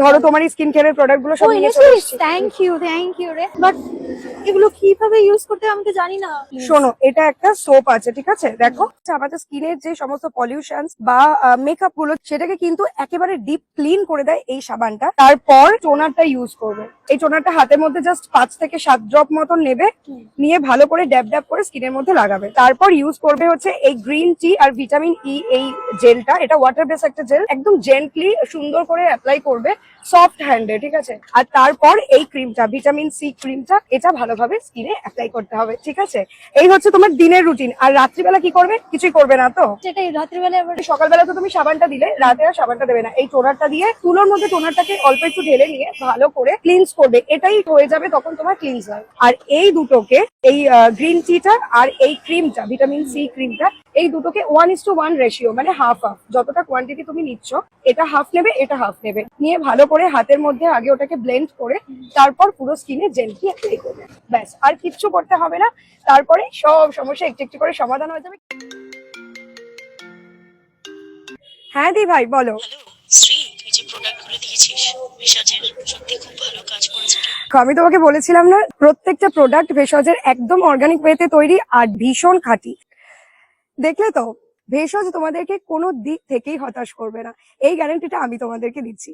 ধরো তোমার স্কিন কেয়ারের প্রোডাক্ট গুলো সব ও নিয়ে এনেছিস? চলে এসেছি। থ্যাংক ইউ রে। বাট এগুলো কিভাবে ইউজ করতে হয় আমি তো জানি না। শোনো, এটা একটা সোপ আছে, ঠিক আছে? দেখো আমাদের স্কিনের যে সমস্ত পলিউশন বা মেকআপ গুলো সেটাকে কিন্তু একেবারে ডিপ ক্লিন করে দেয় এই সাবানটা। তারপর টোনারটা ইউজ করবে। এই টোনারটা হাতের মধ্যে জাস্ট 5 থেকে 7 ড্রপ মতন নেবে, নিয়ে ভালো করে ড্যাব ড্যাব করে স্কিনের মধ্যে লাগাবে। তারপর ইউজ করবে হচ্ছে এই গ্রিন টি আর ভিটামিন ই এই জেলটা। এটা ওয়াটার বেস একটা জেল, একদম জেন্টলি সুন্দর করে অ্যাপ্লাই করবে সফট হ্যান্ডে, ঠিক আছে? আর তারপর এই ক্রিমটা, ভিটামিন সি ক্রিমটা, এটা ভালোভাবে স্কিনে অ্যাপ্লাই করতে হবে, ঠিক আছে? এই হচ্ছে তোমার দিনের রুটিন। আর রাত্রিবেলা কি করবে? কিছুই করবে না তো? সেটাই, রাত্রিবেলা আবার সকালবেলা তো তুমি সাবানটা দিলে, রাতে আর সাবানটা দেবে না। এই টোনারটা দিয়ে তুলোর মধ্যে টোনারটাকে অল্প একটু ঢেলে নিয়ে ভালো করে ক্লিনস করবে। এটাই হয়ে যাবে তখন তোমার ক্লিনজার। আর এই দুটোকে, এই গ্রিন টিটা আর এই ক্রিমটা, ভিটামিন সি ক্রিমটা, এই দুটোকে 1:1 রেশিও, মানে হাফ হাফ। যতটা কোয়ান্টিটি তুমি নিচ্ছ, এটা হাফ নেবে, এটা হাফ নেবে, নিয়ে ভালো করে হাতের মধ্যে আগে ওটাকে ব্লেন্ড করে তারপর পুরো স্কিনে জেন্টলি অ্যাপ্লাই করবে। ব্যাস, আর কিচ্ছু করতে হবে না। তারপরে সব সমস্যা একটু একটু করে সমাধান হয়ে যাবে। হ্যাঁ দি ভাই, বলো। হ্যালো শ্রী, তুই যে প্রোডাক্টগুলো দিয়েছিস ভেষজের, সত্যি খুব ভালো কাজ করেছে রে। আমি তোমাকে বলেছিলাম না, প্রত্যেকটা প্রোডাক্ট ভেষজের একদম অর্গানিক ওয়েতে তৈরি আর ভীষণ খাঁটি। দেখলে তো, ভেষজ তোমাদেরকে কোনো দিক থেকেই হতাশ করবে না, এই গ্যারান্টিটা আমি তোমাদেরকে দিচ্ছি।